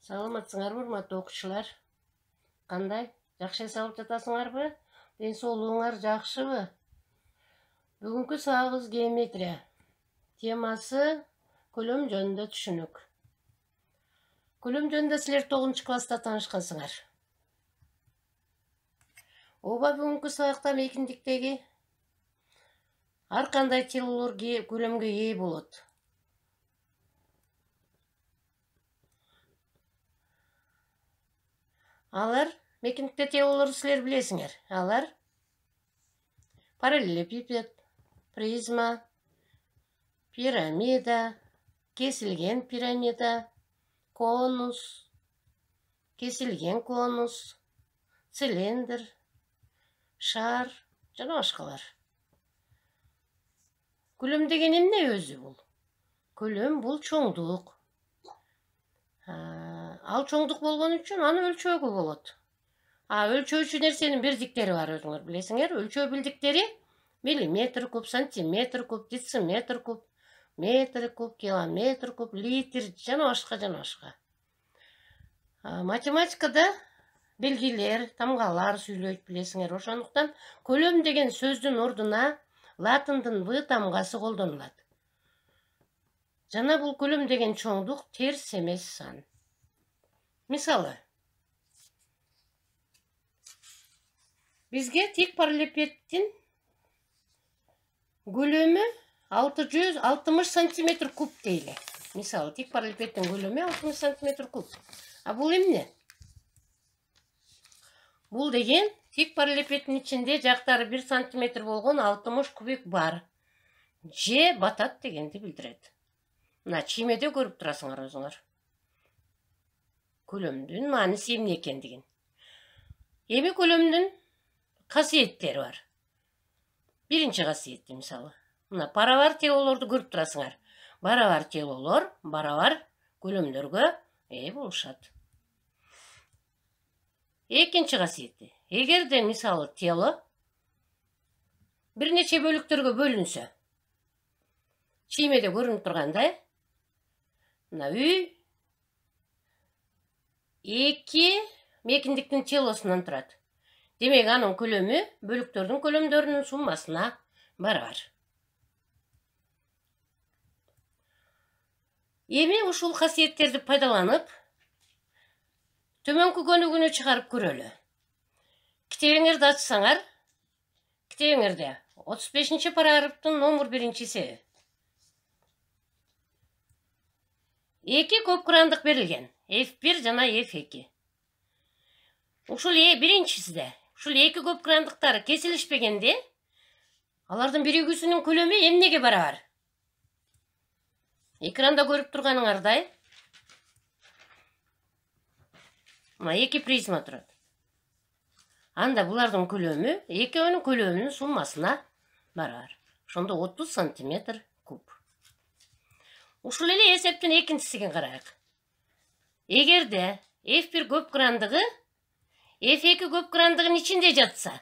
Саламатсыңарбы, урматтуу окуучулар? Кандай? Жакшы эс алып жатасыңарбы? Ден соолугуңар жакшыбы? Бүгүнкү сабагыбыз геометрия. Темасы көлөм жөнүндө түшүнүк. Көлөм жөнүндө силер 9 класста таанышкансыңар. Ооба, бүгүнкү сабакта мейкиндиктеги ар кандай телолор көлөмгө ээ болот. Алар мейкиндикте телолорду силер билесиңер. Алар параллелепипед, призма, пирамида, кесилген пирамида, конус, кесилген конус, цилиндр, шар жана башкалар. Көлөм деген эмне өзү бул? Көлөм бул чоңдук. Ал чоңдук болгон үчүн аны өлчөөгө болот. Өлчөөчү нерсенин бирдиктери бар, өзүңөр билесиңер. Өлчөө бирдиктери миллиметр куб, сантиметр куб, дециметр куб, метр куб, километр куб, литр жана башка. Математикада белгилер, тамгалар сүйлөйт, билесиңер. Ошондуктан көлөм деген сөздүн ордуна латындын в тамгасы колдонулат. Жана бул көлөм деген чоңдук терс эмес сан. Мисалы, бизге тик параллелепипедтин көлөмү 660 сантиметр куб дейли. Мисалы, тик параллелепипедтин көлөмү 60 сантиметр куб. Бул эмне? Бул деген тик параллелепипедтин ичинде жактары 1 сантиметр болгон 60 кубик бар. Же батат дегенди билдирет. Мына чиймеде көрүп турасыңар өзүңөр. Көлөмдүн мааниси эмне экендигин. Эми көлөмдүн касиеттери бар. Биринчи касиети, мисалы, мына барабар телолорду көрүп турасыңар. Барабар телолор барабар көлөмдөргө ээ болушат. Экинчи касиети. Эгерде, мисалы, тело бир нече бөлүктөргө бөлүнсө, чиймеде көрүнүп тургандай, мына үй 2 мейкиндиктин телосунан турат. Демек, анын көлөмү бөлүктөрдүн көлөмдөрүнүн суммасына барабар. Эми ушул касиеттерди пайдаланып, төмөнкү көнүгүүнү чыгарып көрөлү. Китебиңерди ачсаңар, китебиңерде 35 параграфтын номер 1-си. 2 көп кырандык берилген. F1 жана F2. Ушул биринчисиде, ушул 2 көп кырандыктары кесилишпегенде, алардын биригүүсүнүн көлөмү эмнеге барабар? Экранда көрүп турганыңардай, мына 2 призма турат. Анда булардын көлөмү экөөнүн көлөмүнүн суммасына барабар. Ошондо 30 сантиметр куб. Ушул эле эсептин экинчисине карайык. Эгерде F1 көп кырандыгы F2 көп кырандыгын ичинде жатса,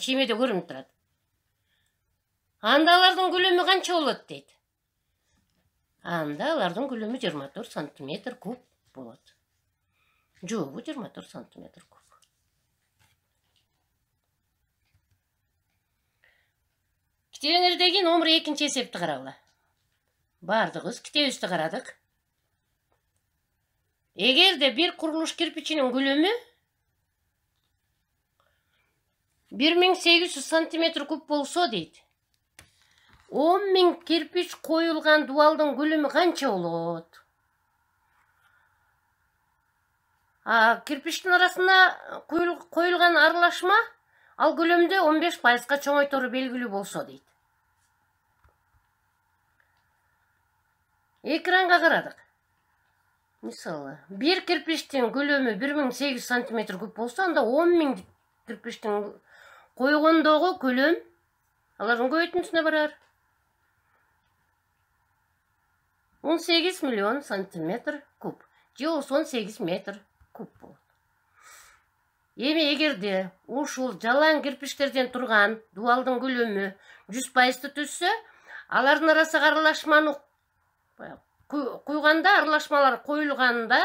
чиймеде көрүнүп турат. Анда алардын көлөмү канча болот дейт? Анда алардын көлөмү 24 сантиметр куб болот. Жообу 24 сантиметр куб. Китебиңердеги номер 2 эсепти карагыла. Бардыгыбыз китебибизди карадык. Эгерде бир курулуш кирпичинин көлөмү 1800 сантиметр куб болсо дейт, 10.000 кирпич коюлган дубалдын көлөмү канча болот? Кирпичтин арасына коюлган аралашма ал көлөмдө 15% чоңойтору белгилүү болсо дейт. Экранга карадык. Мисалы, бир кирпичтин көлөмү 1800 сантиметр куб болсо, анда 10.000 кирпичтин койгондогу көлөм алардын көбөйтүндүсүнө барар. 18 миллион сантиметр куб. Же 18 метр куб болот. Эми эгерде ушул жалаң кирпичтерден турган дубалдын көлөмү 100% түшсө, алардын арасына аралашманы куйганда, аралашмалар коюлганда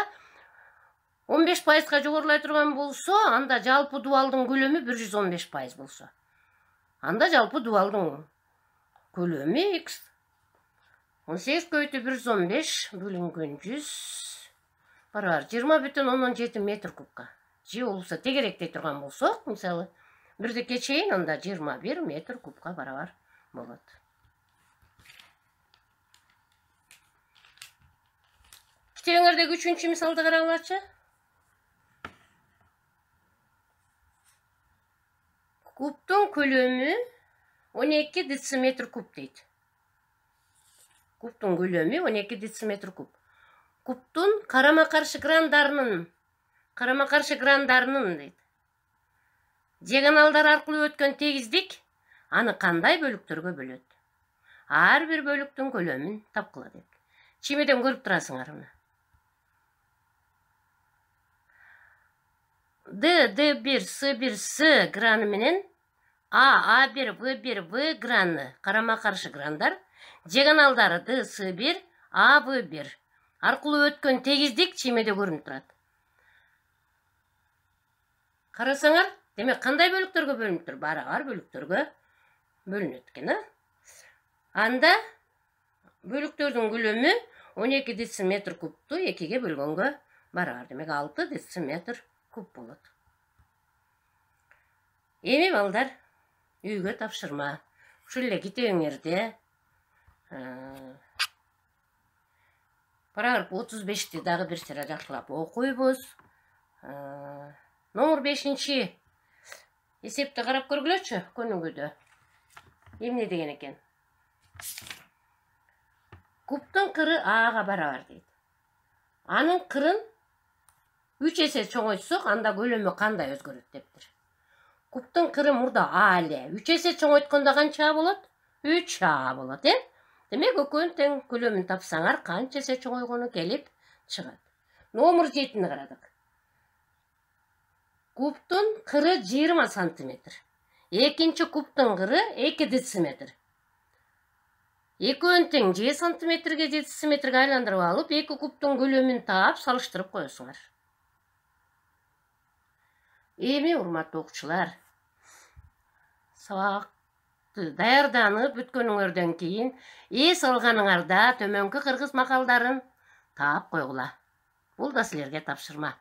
15%га жогорулай турган болсо, анда жалпы дубалдын көлөмү 115% болсо. Анда жалпы дубалдын көлөмү x 18 көйтү 115 бөлүнгөн 100 барабар 20,7 метр кубка. Же болсо тегеректей турган болсок, мисалы, бирдикке чейин анда 21 метр кубка барабар болот. Китебиңердеги 3-чү мисалды караңларчы. Кубтун көлөмү 12 дециметр куб дейт. Кубтун көлөмү 12 дециметр куб. Кубтун карама-каршы грандарынын дейт. Жеганалдар аркылуу өткөн тегиздик аны кандай бөлүктөргө бөлөт? Ар бир бөлүктүн көлөмүн тапкыла дейт. Чимеден көрүп турасыңар муну. D1, S1, S граны менен A1, V1, V граны карама-каршы грандар, жеганалдары D, S1, A, V1 аркылуу өткөн тегиздик чимеде көрүнүп турат. Карасаңар, демек кандай бөлүктөргө бөлүнүп тур? Барабар бөлүктөргө бөлүнөт экен, Анда бөлүктөрдүн көлөмү 12 дециметр кубту 2ге бөлгөнгө барабар. Демек 6 дециметр куб болот. Эми балдар, үйгө тапшырма. Ушул эле китебиңерде параграф 35-ти дагы бир сыйра жакшылап окуйбуз. Номер 5-чи эсепти карап көргүлөчү көнүгүүдө. Эмне деген экен? Кубтун кыры Ага барабар дейт. Анын кырын 3 эсе чоңойтсок, анда көлөмү кандай өзгөрөт дептир. Кубтун кыры мурда А эле. 3 эсе чоңойткондо канча болот? 3А болот, Демек, экөөнүн тең көлөмүн тапсаңар, канча эсе чоңойгону келип чыгат. Номер 7-ни карадык. Кубтун кыры 20 сантиметр. Экинчи кубтун кыры 2 дециметр. Экөөнүн тең же сантиметрге же дециметрге айландырып алып, эки кубтун көлөмүн таап салыштырып коесуңар. Эми, урматтуу окуучулар, сабакты даярданып бүткөнүңөрдөн кийин эс алганыңарда төмөнкү кыргыз макалдарын таап койгула. Бул да силерге тапшырма.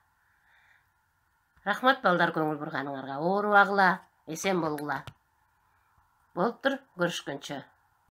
Рахмат балдар, көңүл бурганыңарга. Оорубагыла, эсен болгула. Болуптур, көрүшкөнчө.